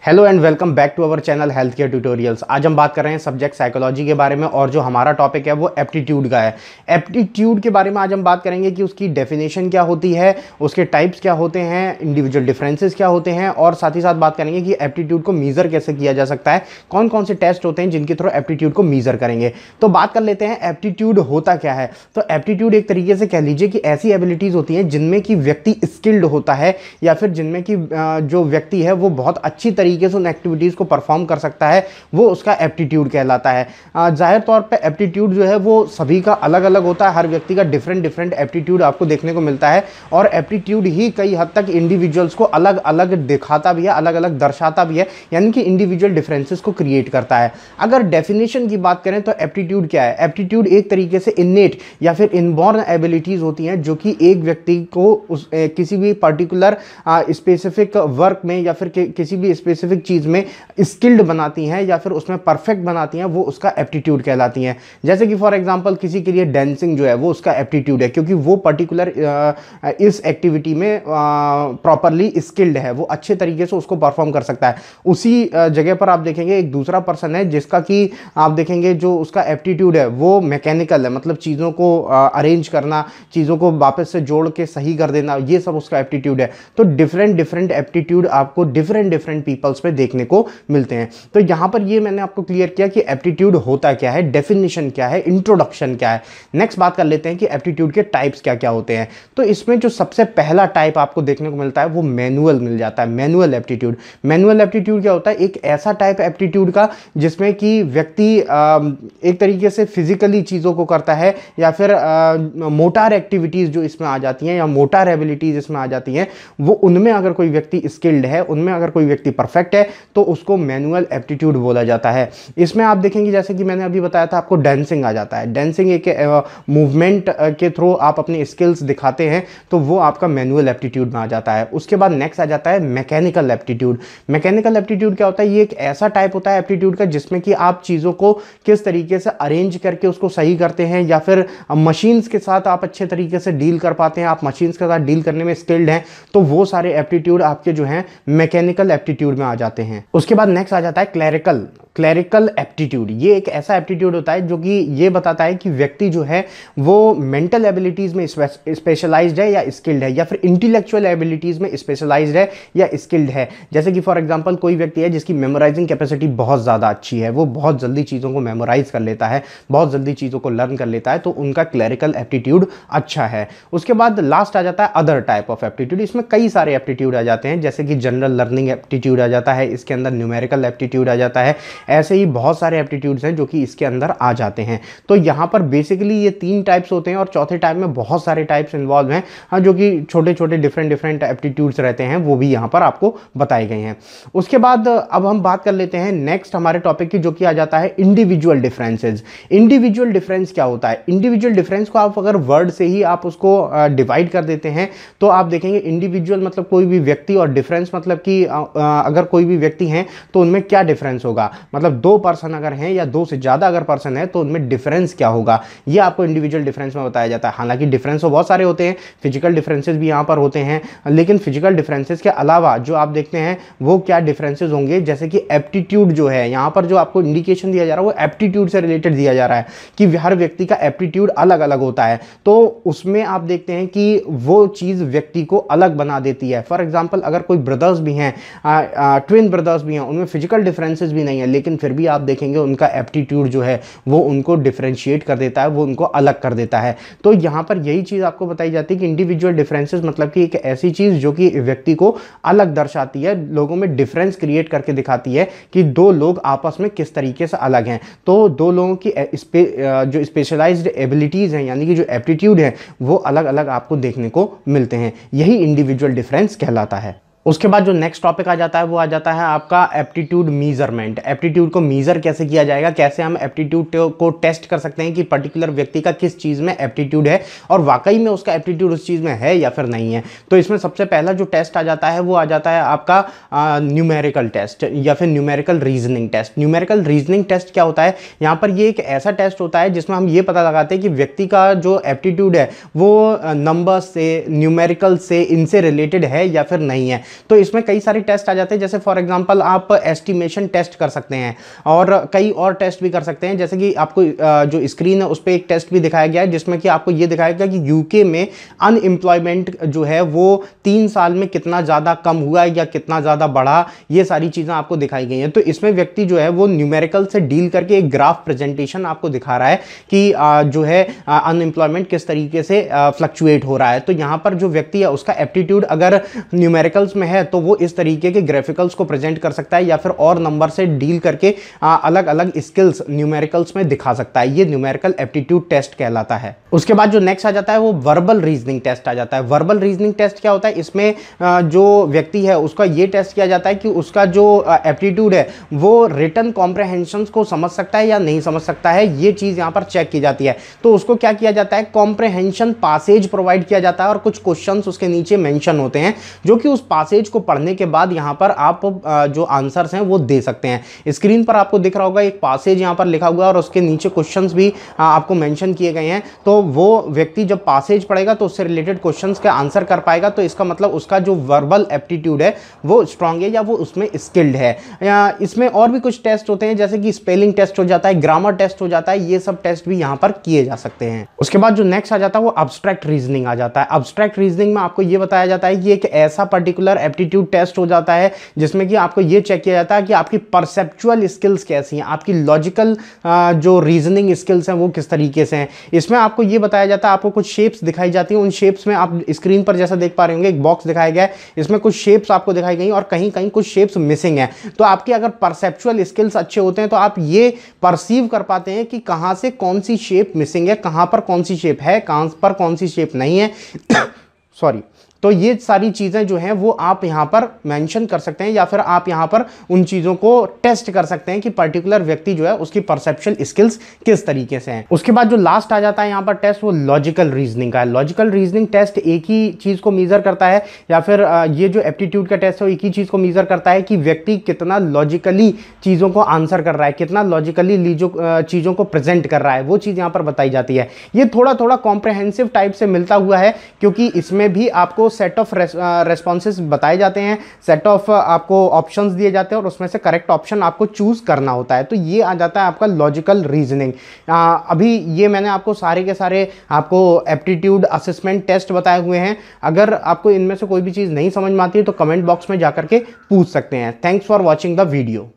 Hello and welcome back to our channel health care tutorials. आज हम बात कर रहे हैं सब्जेक्ट साइकोलॉजी के बारे में और जो हमारा टॉपिक है वो एप्टीट्यूड का है। एप्टीट्यूड के बारे में आज हम बात करेंगे कि उसकी डेफिनेशन क्या होती है, उसके टाइप्स क्या होते हैं, इंडिविजुअल डिफरेंसेस क्या होते हैं और साथ ही साथ बात करेंगे कि एप्टीट्यूड को मीज़र कैसे किया जा सकता है, कौन कौन से टेस्ट होते हैं जिनके थ्रू एप्टीट्यूड को मीज़र करेंगे। तो बात कर लेते हैं एप्टीट्यूड होता क्या है। तो एप्टीट्यूड एक तरीके से कह लीजिए कि ऐसी एबिलिटीज़ होती हैं जिनमें कि व्यक्ति स्किल्ड होता है या फिर जिनमें कि जो व्यक्ति है वो बहुत अच्छी तरीके से उन एक्टिविटीज़ को परफॉर्म कर सकता है, वो उसका एप्टीट्यूड कहलाता है। जाहिर तौर पे एप्टीट्यूड जो है वो सभी का अलग अलग होता है, हर व्यक्ति का डिफरेंट एप्टीट्यूड आपको देखने को मिलता है और एप्टीट्यूड ही कई हद तक इंडिविजुअल्स को अलग अलग दिखाता भी है, अलग अलग दर्शाता भी है, यानी कि इंडिविजुअल डिफरेंसेस को क्रिएट करता है। अगर डेफिनेशन की बात करें तो एप्टीट्यूड क्या है। एप्टीट्यूड एक तरीके से इन्नेट या फिर इनबॉर्न एबिलिटीज़ होती हैं जो कि एक व्यक्ति को किसी भी पर्टिकुलर स्पेसिफिक वर्क में या फिर किसी भी स्पेसिफिक चीज़ में स्किल्ड बनाती हैं या फिर उसमें परफेक्ट बनाती हैं, वो उसका एप्टीट्यूड कहलाती हैं। जैसे कि फॉर एग्जांपल किसी के लिए डांसिंग जो है वो उसका एप्टीट्यूड है, क्योंकि वो पर्टिकुलर इस एक्टिविटी में प्रॉपरली स्किल्ड है, वो अच्छे तरीके से उसको परफॉर्म कर सकता है। उसी जगह पर आप देखेंगे एक दूसरा पर्सन है जिसका कि आप देखेंगे जो उसका एप्टीट्यूड है वो मैकेनिकल है, मतलब चीज़ों को अरेंज करना, चीज़ों को वापस से जोड़ के सही कर देना, ये सब उसका एप्टीट्यूड है। तो डिफरेंट एप्टीट्यूड आपको डिफरेंट पीपल्स पे देखने को मिलते हैं। तो यहां पर ये मैंने आपको क्लियर किया कि एप्टीट्यूड होता क्या है, डेफिनेशन क्या है, इंट्रोडक्शन क्या है। नेक्स्ट बात कर लेते हैं कि एप्टीट्यूड के टाइप्स क्या क्या होते हैं। तो इसमें जो सबसे पहला टाइप आपको देखने को मिलता है वो मैनुअल मिल जाता है, मैनुअल एप्टीट्यूड। मैनुअल एप्टीट्यूड क्या होता है, एक ऐसा टाइप एप्टीट्यूड का जिसमें कि व्यक्ति एक तरीके से फिजिकली चीज़ों को करता है या फिर मोटार एक्टिविटीज़ जो इसमें आ जाती हैं या मोटार एबिलिटीज़ इसमें आ जाती हैं, वो उनमें अगर कोई व्यक्ति स्किल्ड है, उनमें अगर कोई व्यक्ति परफेक्ट है तो उसको मैनुअल एप्टीट्यूड बोला जाता है। इसमें आप देखेंगे जैसे कि मैंने अभी बताया था आपको, डांसिंग आ जाता है। डांसिंग एक मूवमेंट के थ्रू आप अपनी स्किल्स दिखाते हैं तो वो आपका मैनुअल एप्टीट्यूड में आ जाता है। उसके बाद नेक्स्ट आ जाता है मैकेनिकल एप्टीट्यूड। मैकेनिकल एप्टीट्यूड क्या होता है, ये एक ऐसा टाइप होता है एप्टीट्यूड का जिसमें कि आप चीज़ों को किस तरीके से अरेंज करके उसको सही करते हैं या फिर मशीन्स के साथ आप अच्छे तरीके से डील कर पाते हैं, आप मशीन्स के साथ डील करने में स्किल्ड हैं, तो वो सारे एप्टीट्यूड आपके जो हैं मैकेनिकल एप्टीट्यूड में आ जाते हैं। उसके बाद नेक्स्ट आ जाता है क्लैरिकल एप्टीट्यूड। ये एक ऐसा एप्टीट्यूड होता है जो कि ये बताता है कि व्यक्ति जो है वो मेंटल एबिलिटीज़ में स्पेशलाइज्ड है या स्किल्ड है, या फिर इंटेलेक्चुअल एबिलिटीज़ में स्पेशलाइज्ड है या स्किल्ड है। जैसे कि फॉर एग्जांपल कोई व्यक्ति है जिसकी मेमोराइजिंग कैपेसिटी बहुत ज़्यादा अच्छी है, वो बहुत जल्दी चीज़ों को मेमोराइज कर लेता है, बहुत जल्दी चीज़ों को लर्न कर लेता है, तो उनका क्लैरिकल एप्टीट्यूड अच्छा है। उसके बाद लास्ट आ जाता है अदर टाइप ऑफ एप्टीट्यूड। इसमें कई सारे एप्टीट्यूड आ जाते हैं, जैसे कि जनरल लर्निंग एप्टीट्यूड आ जाता है, इसके अंदर न्यूमेरिकल एप्टीट्यूड आ जाता है, ऐसे ही बहुत सारे एप्टीट्यूड्स हैं जो कि इसके अंदर आ जाते हैं। तो यहाँ पर बेसिकली ये 3 टाइप्स होते हैं और चौथे टाइप में बहुत सारे टाइप्स इन्वॉल्व हैं, हाँ, जो कि छोटे छोटे डिफरेंट एप्टीट्यूड्स रहते हैं, वो भी यहाँ पर आपको बताए गए हैं। उसके बाद अब हम बात कर लेते हैं नेक्स्ट हमारे टॉपिक की, जो कि आ जाता है इंडिविजुअल डिफरेंसेस। इंडिविजुअल डिफरेंस क्या होता है। इंडिविजुअल डिफरेंस को आप अगर वर्ड से ही आप उसको डिवाइड कर देते हैं तो आप देखेंगे इंडिविजुअल मतलब कोई भी व्यक्ति और डिफरेंस मतलब कि अगर कोई भी व्यक्ति हैं तो उनमें क्या डिफरेंस होगा, मतलब 2 पर्सन अगर हैं या 2 से ज़्यादा अगर पर्सन है तो उनमें डिफरेंस क्या होगा, ये आपको इंडिविजुअल डिफरेंस में बताया जाता है। हालांकि डिफरेंस तो बहुत सारे होते हैं, फिजिकल डिफरेंसेस भी यहाँ पर होते हैं, लेकिन फिजिकल डिफरेंसेस के अलावा जो आप देखते हैं वो क्या डिफरेंसेस होंगे, जैसे कि एप्टीट्यूड जो है यहाँ पर जो आपको इंडिकेशन दिया जा रहा है वो एप्टीट्यूड से रिलेटेड दिया जा रहा है कि हर व्यक्ति का एप्टीट्यूड अलग अलग होता है, तो उसमें आप देखते हैं कि वो चीज़ व्यक्ति को अलग बना देती है। फॉर एग्जाम्पल अगर कोई ब्रदर्स भी हैं, ट्विन ब्रदर्स भी हैं, उनमें फिजिकल डिफरेंसेस भी नहीं है, लेकिन फिर भी आप देखेंगे उनका एप्टीट्यूड जो है वो उनको डिफरेंशिएट कर देता है, वो उनको अलग कर देता है। तो यहाँ पर यही चीज़ आपको बताई जाती है कि इंडिविजुअल डिफरेंसेस मतलब कि एक ऐसी चीज़ जो कि व्यक्ति को अलग दर्शाती है, लोगों में डिफरेंस क्रिएट करके दिखाती है कि 2 लोग आपस में किस तरीके से अलग हैं। तो 2 लोगों की जो स्पेशलाइज्ड एबिलिटीज़ हैं यानी कि जो एप्टीट्यूड है वो अलग अलग आपको देखने को मिलते हैं, यही इंडिविजुअल डिफरेंस कहलाता है। उसके बाद जो नेक्स्ट टॉपिक आ जाता है वो आ जाता है आपका एप्टीट्यूड मीजरमेंट। एप्टीट्यूड को मीज़र कैसे किया जाएगा, कैसे हम एप्टीट्यूड को टेस्ट कर सकते हैं कि पर्टिकुलर व्यक्ति का किस चीज़ में एप्टीट्यूड है और वाकई में उसका एप्टीट्यूड उस चीज़ में है या फिर नहीं है। तो इसमें सबसे पहला जो टेस्ट आ जाता है वो आ जाता है आपका न्यूमेरिकल टेस्ट या फिर numerical reasoning test. Numerical reasoning test क्या होता है, यहाँ पर ये एक ऐसा टेस्ट होता है जिसमें हम ये पता लगाते हैं कि व्यक्ति का जो एप्टीट्यूड है वो नंबर से, न्यूमेरिकल से, इनसे रिलेटेड है या फिर नहीं है। तो इसमें कई सारे टेस्ट आ जाते हैं, जैसे फॉर एग्जांपल आप एस्टिमेशन टेस्ट कर सकते हैं और कई और टेस्ट भी कर सकते हैं। जैसे कि आपको जो स्क्रीन है उस पर एक टेस्ट भी दिखाया गया है जिसमें कि आपको ये दिखाएगा कि यूके में अनएम्प्लॉयमेंट जो है वो 3 साल में कितना ज़्यादा कम हुआ या कितना ज़्यादा बढ़ा, ये सारी चीज़ें आपको दिखाई गई हैं। तो इसमें व्यक्ति जो है वो न्यूमेरिकल से डील करके एक ग्राफ प्रेजेंटेशन आपको दिखा रहा है कि जो है अनएम्प्लॉयमेंट किस तरीके से फ्लक्चुएट हो रहा है। तो यहाँ पर जो व्यक्ति है उसका एप्टीट्यूड अगर न्यूमेरिकल्स में है तो वो इस तरीके के ग्राफिकल्स को प्रेजेंट कर सकता है या फिर और नंबर से डील करके अलग अलग स्किल्स न्यूमेरिकल्स में दिखा सकता है। ये न्यूमेरिकल एप्टीट्यूड टेस्ट कहलाता है। उसके बाद जो नेक्स्ट आ जाता है वो वर्बल रीजनिंग टेस्ट आ जाता है। वर्बल रीजनिंग टेस्ट क्या होता है, इसमें जो व्यक्ति है उसका ये टेस्ट किया जाता है कि उसका जो एप्टीट्यूड है वो रिटन कॉम्प्रहेंशन को समझ सकता है या नहीं समझ सकता है, ये चीज यहां पर चेक की जाती है। तो उसको क्या किया जाता है, कॉम्प्रहेंशन पासेज प्रोवाइड किया जाता है और कुछ क्वेश्चंस उसके नीचे मेंशन होते हैं जो कि उस पासेज को पढ़ने के बाद यहां पर आप जो आंसर्स हैं वो दे सकते हैं। स्क्रीन पर आपको दिख रहा होगा एक पासेज यहां पर लिखा हुआ है और उसके नीचे क्वेश्चंस भी आपको मेंशन किए गए हैं। तो वो व्यक्ति जब पासेज पढ़ेगा तो उससे रिलेटेड क्वेश्चंस का आंसर कर पाएगा। तो इसका मतलब उसका जो वर्बल एप्टीट्यूड है वो स्ट्रांग है या वो उसमें स्किल्ड है। इसमें और भी कुछ टेस्ट होते हैं जैसे कि स्पेलिंग टेस्ट हो जाता है, ग्रामर टेस्ट हो जाता है, ये सब टेस्ट भी यहां पर किए जा सकते हैं। उसके बाद जो नेक्स्ट आ जाता है वो अब्स्ट्रैक्ट रीजनिंग आ जाता है। अब्स्ट्रैक्ट रीजनिंग में आपको ये बताया जाता है कि एक ऐसा पर्टिकुलर एप्टीट्यूड टेस्ट हो जाता है जिसमें कि आपको ये चेक किया जाता है कि आपकी परसेप्चुअल स्किल्स कैसी हैं, आपकी लॉजिकल जो रीजनिंग स्किल्स हैं वो किस तरीके से हैं। इसमें आपको ये बताया जाता है, आपको कुछ शेप्स दिखाई जाती हैं, उन शेप्स में आप स्क्रीन पर जैसा देख पा रहे होंगे एक बॉक्स दिखाया गया है, इसमें कुछ शेप्स आपको दिखाई गई और कहीं कहीं कुछ शेप्स मिसिंग है। तो आपके अगर परसेप्चुअल स्किल्स अच्छे होते हैं तो आप ये परसीव कर पाते हैं कि कहां से कौन सी शेप मिसिंग है, कहां पर कौन सी शेप है, कहां पर कौन सी शेप नहीं है सॉरी। तो ये सारी चीज़ें जो हैं वो आप यहाँ पर मेंशन कर सकते हैं या फिर आप यहाँ पर उन चीज़ों को टेस्ट कर सकते हैं कि पर्टिकुलर व्यक्ति जो है उसकी परसेप्शुअल स्किल्स किस तरीके से हैं। उसके बाद जो लास्ट आ जाता है यहाँ पर टेस्ट वो लॉजिकल रीजनिंग का है। लॉजिकल रीजनिंग टेस्ट एक ही चीज़ को मेजर करता है या फिर ये जो एप्टीट्यूड का टेस्ट है वो एक ही चीज़ को मेजर करता है कि व्यक्ति कितना लॉजिकली चीज़ों को आंसर कर रहा है, कितना लॉजिकली चीज़ों को प्रेजेंट कर रहा है, वो चीज़ यहाँ पर बताई जाती है। ये थोड़ा थोड़ा कॉम्प्रहेंसिव टाइप से मिलता हुआ है क्योंकि इसमें भी आपको सेट ऑफ रेस्पॉन्सेस बताए जाते हैं, सेट ऑफ आपको ऑप्शंस दिए जाते हैं और उसमें से करेक्ट ऑप्शन आपको चूज करना होता है। तो ये आ जाता है आपका लॉजिकल रीजनिंग। अभी ये मैंने आपको सारे के सारे आपको एप्टीट्यूड असेसमेंट टेस्ट बताए हुए हैं। अगर आपको इनमें से कोई भी चीज़ नहीं समझ में आती है तो कमेंट बॉक्स में जाकर के पूछ सकते हैं। Thanks for watching the video.